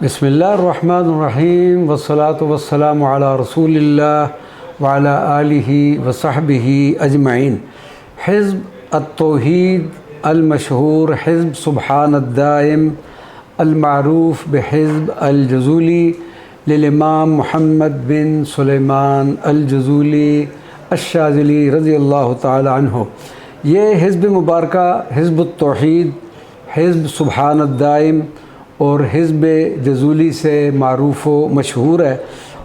बिस्मिल्लाहिर्रहमानिर्रहीम वस्सलातु वस्सलामु अला रसूलिल्लाह व अला आलिहि व सहबिहि अजमईन। हिज़्ब अत-तौहीद अल-मशहूर हिज़्ब सुब्हानद्दाइम अल-मारूफ़ बिहिज़्ब अल-जज़ूली लिल-इमाम मुहम्मद बिन सुलेमान अल-जज़ूली अश-शाज़िली रज़ियल्लाहु तआला अन्हु। ये हिज़्ब मुबारका हिज़्ब अत-तौहीद, हिज़्ब सुब्हानद्दाइम और हिज़्ब जज़ूली से मारूफ़ व मशहूर है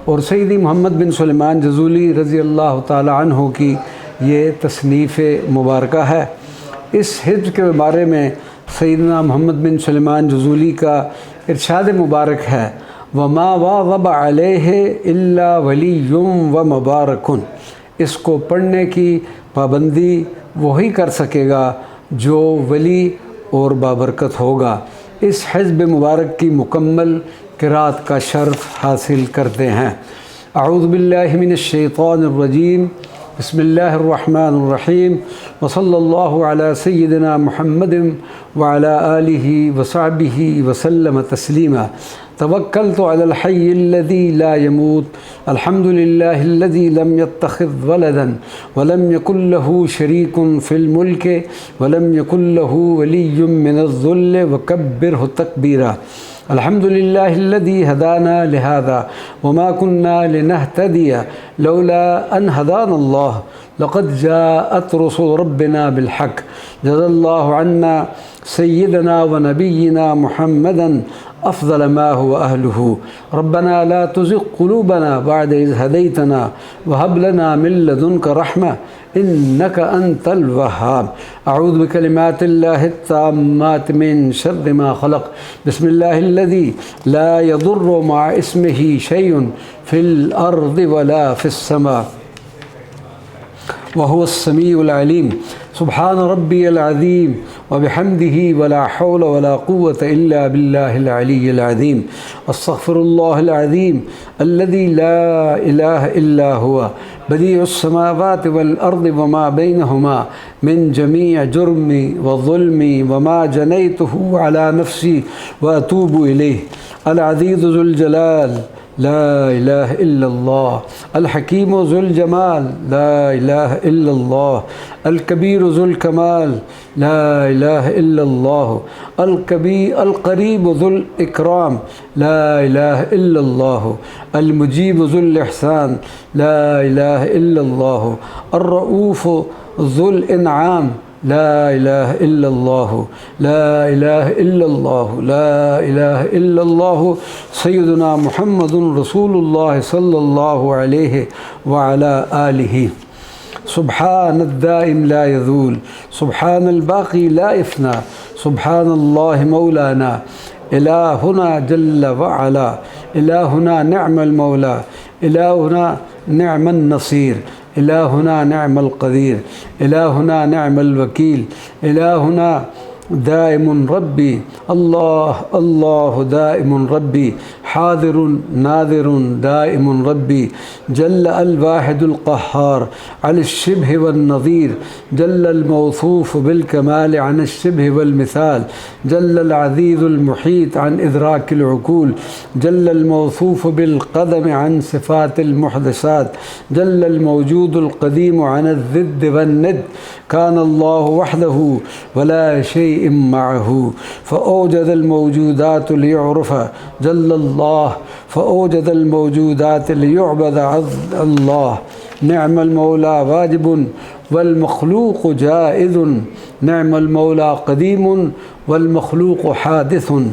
और सैयदी मोहम्मद बिन सुलेमान जज़ूली रज़ियल्लाहु ताला अन्हु की ये तसनीफ़ मुबारका है। इस हिज़्ब के बारे में सैयदना मोहम्मद बिन सुलेमान जज़ूली का इरशाद मुबारक है, वमा वाज़ब अलैहि इल्ला वलियुम व मुबारकुन। इसको पढ़ने की पाबंदी वही कर सकेगा जो वली और बाबरकत होगा। इस हिज़्ब मुबारक की मुकम्मल क़िराअत का शर्फ़ हासिल करते हैं। अऊज़ु बिल्लाहि मिनश शैतानिर रजीम, बिस्मिल्लाहिर्रहमानिर्रहीम व सल्लल्लाहु अला सय्यिदिना मुहम्मदिन व अला आलिहि व सहबिहि व सल्लम तस्लीमा। तवक्कलतु अलल हय्यिल्लज़ी ला यमूत, अल्हम्दुलिल्लाहिल्लज़ी लम यत्तखिज़ वलदन व लम यकुल लहू शरीकुन फ़िल मुल्कि व लम यकुल लहू वलिय्युम मिनज़्ज़ुल्लि व कब्बिरहु तकबीरा। अल्हम्दुलिल्लाहिल्लज़ी हदाना लिहाज़ा व मा कुन्ना लिनहतदिया लौला अन हदानल्लाह लक़द जाअत रुसुलु रब्बिना बिलहक़। जज़ल्लाहु अन्ना सय्यिदना व नबिय्यिना मुहम्मदन अफ़ज़ल मा हुवा अहलुहु। रब्बना ला तुज़िग़ क़ुलूबना बअद इज़ हदैतना व हब लना मिन लदुनका रहमा इन्नका अंतल वह्हाब। अऊज़ु बिकलिमातिल्लाहि त्ताम्माति मिन शर्रि मा ख़लक़। बिस्मिल्लाहिल्लज़ी ला यदुर्रु मअ इस्मिही शैउन फ़िल अर्ज़ि वला फ़िस समा व हुवस समीउल अलीम। सुब्हान रब्बियल अज़ीम व बिहम्दिही वला हौल वला कुव्वता इल्ला बिल्लाहिल अलिय्यिल अज़ीम। अस्तग़फ़िरुल्लाहल अज़ीम अल्लज़ी ला इलाहा इल्ला हुवा बदीउस समावाति वल अर्ज़ि व मा बैनहुमा मिन जमीइ जुर्मी व ज़ुल्मी व मा जनैतुहु अला नफ़्सी व अतूबु इलैहि। अल अज़ीज़ु ज़ुल जलाल ला इलाहा इल्लल्लाह। अल हकीमु ज़ुल जमाल ला इलाहा इल्लल्लाह। अल कबीरु ज़ुल कमाल ला इलाहा इल्लल्लाह। अल करीबु ज़ुल इकराम ला इलाहा इल्लल्लाह। अल मुजीबु ज़ुल इहसान ला इलाहा इल्लल्लाह। अर रऊफ़ु ज़ुल इन्आम ला इलाहा इल्लल्लाह। ला इलाहा इल्लल्लाह। ला इलाहा इल्लल्लाह। सय्यदुना मुहम्मदुर रसूलुल्लाह सल्लल्लाहु अलैहि व अला आलिहि। सुब्हानद्दाइम ला यज़ूल, सुब्हानल बाक़ी ला यफ़ना, सुब्हानल्लाहि मौलाना इलाहुना जल्ल व अला। इलाहुना निअमल मौला, इलाहुना निअमन नसीर, इलाहुना निअमल क़दीर, इलाहुना निअमल वकील, इलाहुना दाइमुन रब्बी। अल्लाह अल्लाह दाइमुन रब्बी, हाज़िरुन नाज़िरुन दाइमुन रब्बी। जल्ल अल वाहिदुल क़ह्हार अल शिब्ह वन नज़ीर, जल्ल अल मौसूफ़ बिल कमाल अन शिब्ह वल मिसाल, जल्ल अल अज़ीज़ुल मुहीत अन इदराकिल उक़ूल, जल्ल अल मौसूफ़ बिल क़दम अन सिफ़ातिल मुहदसात, जल्ल अल मौजूदुल क़दीम अन अज़्ज़िद्द वन निद्द। कान अल्लाहु वहदहु वला शैइन मअहू फ़अौजदल मौजूदात लियुअरफ़ जल्लल्लाह फ़अौजदल मौजूदात लियुअबद अल्लाह। निअमल मौला वाजिबुन वल मख़लूक़ जाइज़ुन, निअमल मौला क़दीमुन वल मख़लूक़ हादिसुन,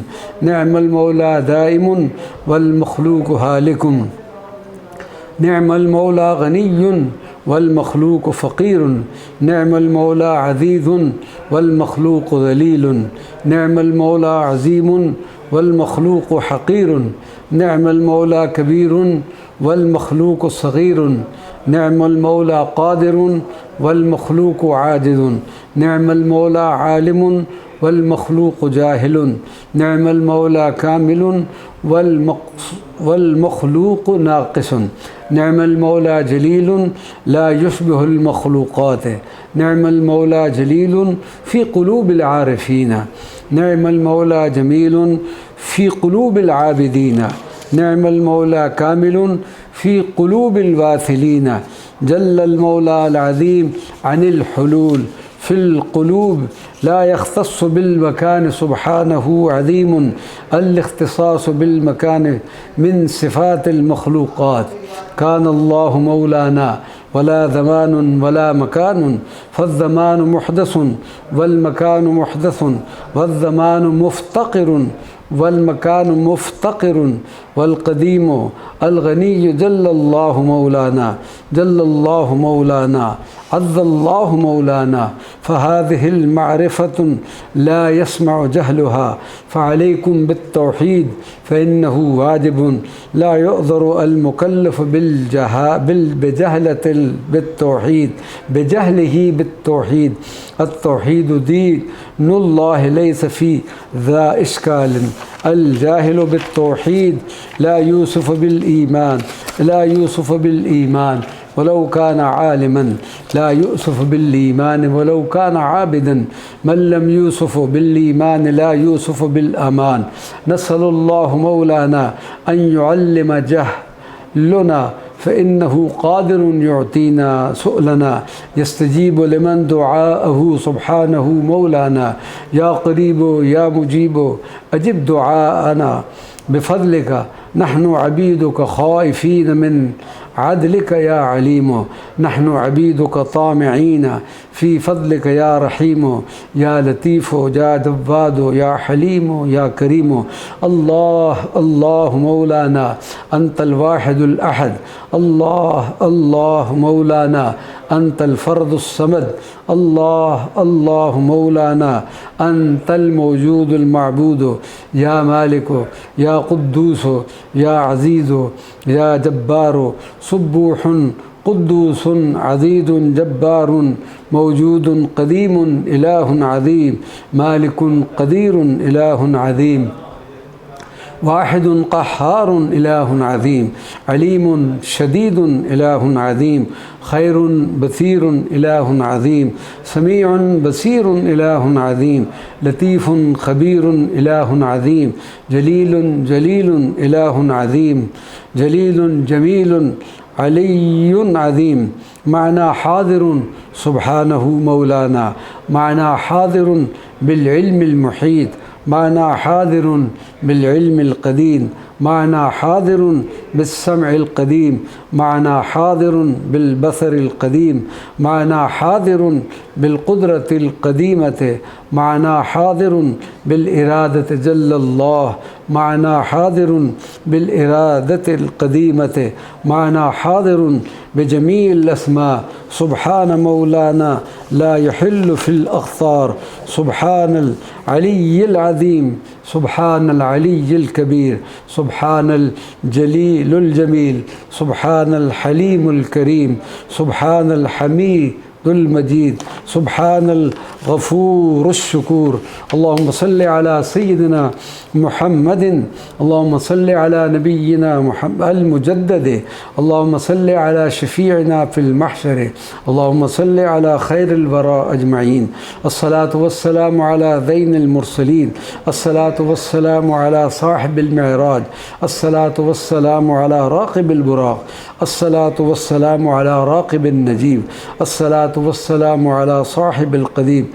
निअमल मौला दाइमुन वल मख़लूक़ हालिकुन, निअमल मौला गनियुन वल मख़लूक़ फ़क़ीरुन, निअमल मौला अज़ीज़ुन वल मख़लूक़ ज़लीलुन, निअमल मौला अज़ीमुन वल मख़लूक़ हक़ीरुन, निअमल मौला कबीरुन वल मख़लूक़ सग़ीरुन, निअमल मौला क़ादिरुन वल मख़लूक़ आजिज़ुन, निअमल मौला आलिमुन वल मख़लूक़ जाहिलुन, निअमल मौला कामिलुन वल मख़लूक़ नाक़िसुन, निअमल मौला जलीलुन ला युशबिहुल मख़लूक़ात, निअमल मौला जलीलुन फ़ी क़ुलूबिल आरिफ़ीन, निअमल मौला जमीलुन फ़ी क़ुलूबिल आबिदीन, निअमल मौला कामिलुन फ़ी क़ुलूबिल वासिलीन, जल्लल मौला अल अज़ीम अनिल हुलूल फ़िल क़ुलूब, ला यख़्तस्सु बिल मकान सुब्हानहु अज़ीमुन अल इख़्तिसासु बिल मकान मिन सिफ़ातिल मख़लूक़ात, कान अल्लाहु मौलाना वला ज़मानुन वला मकानुन, फ़ज़्ज़मानु मुहदसुन वल मकानु मुहदसुन वज़्ज़मानु मुफ़्तक़िरुन वल मकानु मुफ़्तक़िरुन वल क़दीमु अल गनिय्यु जल्लल्लाहु मौलाना, जल्लल्लाहु मौलाना, अज़्ज़ल्लाहु मौलाना, फ़हाज़िहिल मारिफ़तुन ला यस्मअु जहलुहा, फ़अलैकुम बित्तौहीद फ़इन्नहु वाजिबुन ला युअज़रु अल मुकल्लफ़ु बिजहलतिल बित्तौहीद बिजहलिही बित्तौहीद, अत्तौहीदु दीनुल्लाहि लैसा फ़ी ज़ा इश्कालिन, अल जाहिलु बित्तौहीद ला यूसुफ़ु बिल ईमान, ला यूसुफ़ु बिल ईमान वलौ कान आलिमन, ला यूसुफ़ु बिल ईमान वलौ कान आबिदन, मन लम यूसुफ़ु बिल ईमान ला यूसुफ़ु बिल अमान, नसअलुल्लाह मौलाना अन युअल्लिम जहलना फ़इन्नहु क़ादिरुन युअतीना सुअलना, यस्तजीबु लिमन दुआअहु सुब्हानहु मौलाना, या क़रीबु या मुजीबु अजिब दुआअना बिफ़ज़लिका, नहनु अबीदुका ख़ाइफ़ीन मिन अदलिका या अलीमु, नहनु अबीदुका तामिईन फ़ी फ़ज़लिका या रहीमु, या लतीफ़ु या जव्वादु या हलीमु या करीमु, अल्लाह अल्लाह मौलाना अंतल वाहिदुल अहद, अल्लाह अल्लाह मौलाना अंतल फ़र्दुस समद, अल्लाह अल्लाह मौलाना अंतल मौजूदुल मअबूदु, या मालिकु या क़ुद्दूसु या अज़ीज़ु या जब्बारु, सुब्बूहुन क़ुद्दूसुन अज़ीज़ुन जब्बारुन मौजूदुन क़दीमुन इलाहुन अज़ीम, मालिकुन क़दीरुन इलाहुन अज़ीम, वाहिदुन क़हारुन इलाहुन अज़ीम, अलीमुन शदीदुन इलाहुन अज़ीम, खैरुन बसीरुन इलाहुन अज़ीम, समीउन बसीरुन इलाहुन अज़ीम, लतीफ़ुन ख़बीरुन इलाहुन अज़ीम, जलीलुन जलीलुन इलाहुन अज़ीम, जलीलुन जमीलुन अलियुन अज़ीम, माना हाज़िरुन सुब्हानहु मौलाना, माना हाज़िरुन बिल इल्मिल मुहीत, माना हाज़िरुन बिल इल्मिल क़दीम, माना हाज़िरुन बिस्समइल क़दीम, माना हाज़िरुन बिल बसरिल क़दीम, माना हाज़िरुन बिल क़ुदरतिल क़दीमति, माना हाज़िरुन बिल इरादति जल्लल्लाह, माना हाज़िरुन बिल इरादतिल क़दीमति, माना हाज़िरुन बिजमीइल अस्मा, सुब्हान मौलाना ला यहिल्लु फ़िल अख़्तार, सुब्हानल अलिय्यिल अज़ीम, सुब्हानल अलिय्यिल कबीर, सुब्हानल जलीलुल जमील, सुब्हानल हलीमुल करीम, सुब्हानल हमीदुल मजीद, सुब्हानल गफ़ूरुश शकूर। अल्लाहुम्मा सल्लि अला सय्यिदिना मुहम्मदिन, अल्लाहुम्मा सल्लि अला नबिय्यिना अल मुजद्दद, अल्लाहुम्मा सल्लि अला शफ़ीइना फ़िल महशर, अल्लाहुम्मा सल्लि अला खैरिल वरा अजमईन, अस्सलातु वस्सलामु अला ज़ैनिल मुरसलीन, अस्सलातु वस्सलामु अला साहिबिल मिअराज, अस्सलातु वस्सलामु अला राक़िबिल बुराक़, अस्सलातु वस्सलामु अला राक़िबिन नजीब, अस्सलातु वस्सलामु अला साहिबिल क़दीम,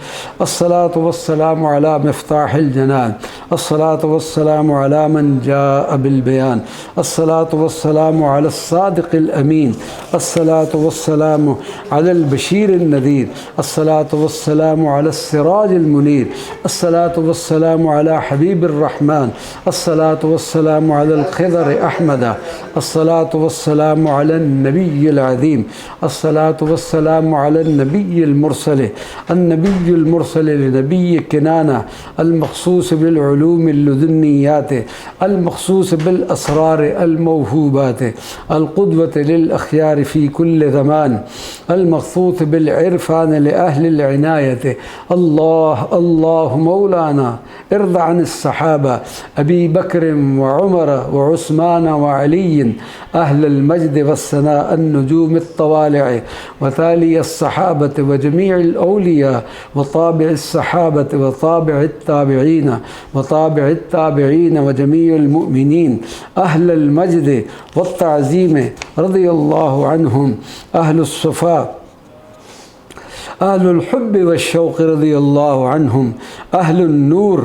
अस्सलातु वस्सलामु अला मिफ़्ताहिल जनान, अस्सलातु वस्सलामु अला मन जाअ बिल बयान, अस्सलातु वस्सलामु अला सादिक़िल अमीन, अस्सलातु वस्सलामु अलल बशीरिन नज़ीर, अस्सलातु वस्सलामु अला सिराजिल मुनीर, अस्सलातु वस्सलामु अला हबीबिर रहमान, अस्सलातु वस्सलामु अलल ख़िज़र अहमद, अस्सलातु वस्सलामु अलन नबिय्यिल अज़ीम, अस्सलातु वस्सलामु अलन नबिय्यिल मुरसल, अन्नबिय्युल मुरसल लिनबिय्यि किनाना, अल मख़सूस बिल उलूमिल लदुन्नियात, अल मख़सूस बिल असरार अल मौहूबात, अल क़ुद्वत लिल अख़यार फ़ी कुल्ल ज़मान, अल मख़सूस बिल इरफ़ान लि अहलिल इनायत, अल्लाह अल्लाह मौलाना इर्ज़ा अनिस सहाबा अबी बकर व उमर व उस्मान व अली अहलल मजद वस्सना अन्नुजूमित तवालिअ व ताली अस्सहाबा الصحابة وجميع الأولياء وطابع الصحابة وطابع التابعين وطابع التابعين وجميع المؤمنين أهل المجد والتعظيم رضي الله عنهم، أهل الصفاء أهل الحب والشوق رضي الله عنهم، أهل النور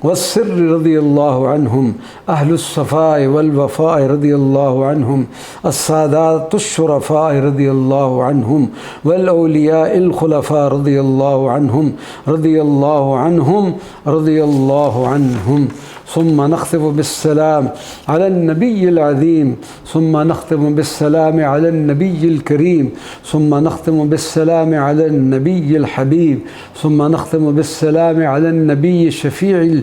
والسر رضي الله عنهم، أهل الصفاء والوفاء رضي الله عنهم، السادات الشرفاء رضي الله عنهم، والأولياء الخلفاء رضي الله عنهم رضي الله عنهم رضي الله عنهم. ثم نختم بالسلام على النبي العظيم، ثم نختم بالسلام على النبي الكريم، ثم نختم بالسلام على النبي الحبيب، ثم نختم بالسلام على النبي الشفيع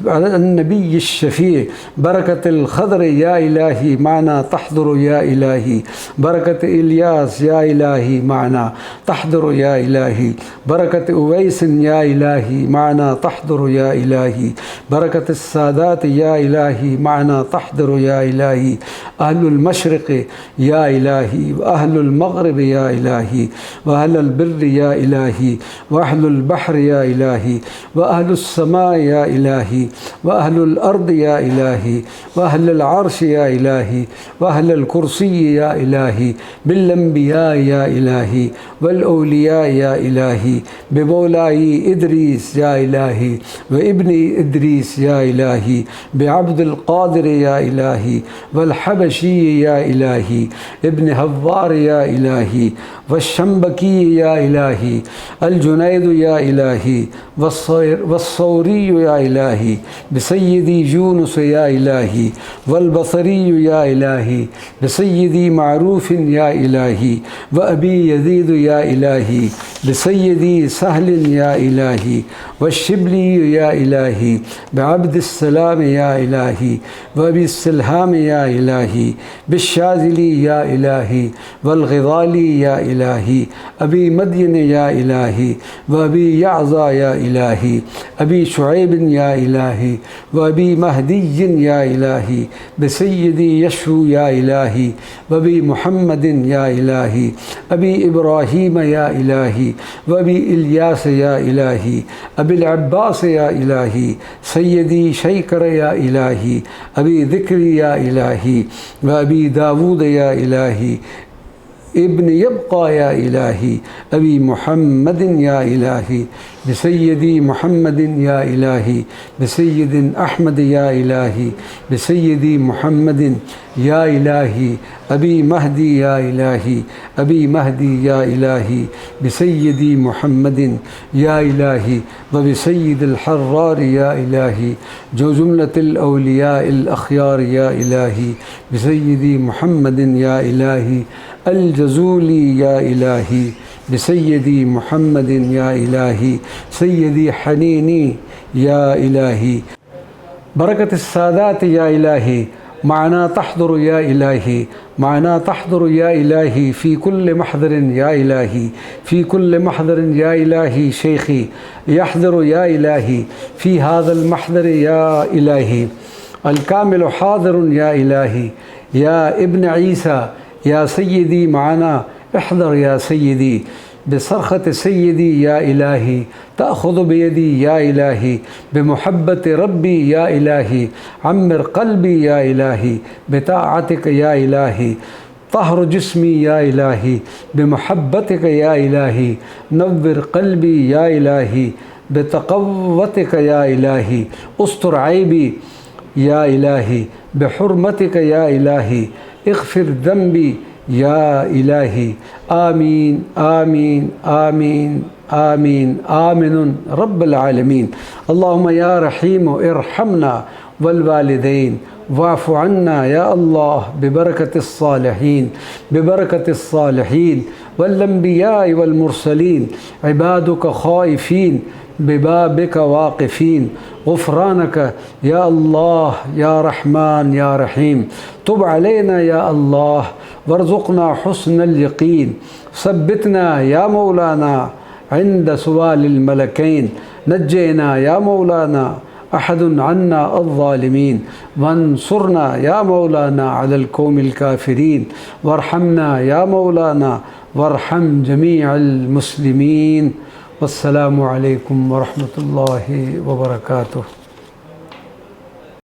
على النبي الشفيع. بركة الخضر يا إلهي معنا تحضر يا إلهي، بركة إلياس يا إلهي معنا تحضر يا إلهي، بركة أويس يا إلهي معنا تحضر يا إلهي، بركة السادات يا إلهي معنا تحضر يا إلهي، أهل المشرق يا إلهي وأهل المغرب يا إلهي، وأهل البر يا إلهي وأهل البحر يا إلهي، وأهل السماء يا إلهي وأهل الأرض يا إلهي، وأهل العرش يا إلهي، وأهل الكرسي يا إلهي، بالأنبياء يا إلهي والأولياء يا إلهي، بمولاي إدريس يا إلهي وابن إدريس يا إلهي، بعبد القادر يا إلهي والحبشي يا إلهي، ابن هوار يا إلهي والشنبكي يا إلهي، الجنيد يا إلهي والصوري يا إلهي، بسيدي يونس يا إلهي والبصري يا إلهي، بسيدي معروف يا إلهي وأبي يزيد يا إلهي، بسيدي سهل يا إلهي والشبلي يا إلهي، بعبد السلام يا إلهي وأبي السلهام يا إلهي، بالشاذلي يا إلهي والغضالي يا إلهي، أبي مدين يا إلهي وأبي يعزى يا إلهي، أبي شعيب يا إلهي وأبي مهدي يا إلهي، بسيدي يشو يا إلهي وأبي محمد يا إلهي، أبي إبراهيم يا إلهي وأبي إلياس يا إلهي، أبي العباس يا إلهي، سيدي شيكر يا إلهي، أبي ذكري يا إلهي وأبي داود يا إلهي، ابن يبقى يا إلهي، أبي محمد يا إلهي، بسيدي محمد يا إلهي، بسيد أحمد يا إلهي، بسيدي محمد يا إلهي، أبي مهدي يا إلهي، أبي مهدي يا إلهي، بسيدي محمد يا إلهي، وبسيد الحرار يا إلهي، جو جملة الأولياء الأخيار يا إلهي، بسيدي محمد يا إلهي، الجزولي يا إلهي، بسيدي محمد يا إلهي، سيدي حنيني يا إلهي، بركة السادات يا إلهي معنا تحضر يا إلهي، معنا تحضر يا إلهي في كل محضر يا إلهي، في كل محضر يا إلهي، شيخي يحضر يا إلهي في هذا المحضر يا إلهي، الكامل حاضر يا إلهي، يا ابن عيسى يا سيدي معنا احضر يا سيدي، بصرخة سيدي يا إلهي، تأخذ بيدي يا إلهي، بمحبة ربي يا إلهي، عمر قلبي يا إلهي، بطاعتك يا إلهي، طهر جسمي يا إلهي، بمحبتك يا إلهي، نور قلبي يا إلهي، بتقوتك يا إلهي، استر عيبي يا إلهي، بحرمتك يا إلهي، اغفر ذنبي يا إلهي. آمين آمين آمين آمين آمين رب العالمين. اللهم يا رحيم ارحمنا والوالدين، واعف عنا يا الله ببركة الصالحين، ببركة الصالحين والأنبياء والمرسلين، عبادك خائفين ببابك واقفين، غفرانك يا الله يا رحمن يا رحيم. تب علينا يا الله وارزقنا حسن اليقين، ثبتنا يا مولانا عند سؤال الملكين، نجينا يا مولانا أحد عنا الظالمين، وانصرنا يا مولانا على القوم الكافرين، وارحمنا يا مولانا वरहम जमीअल मुस्लिमीन। वस्सलामु अलैकुम वरहमतुल्लाहि वबरकातुहू।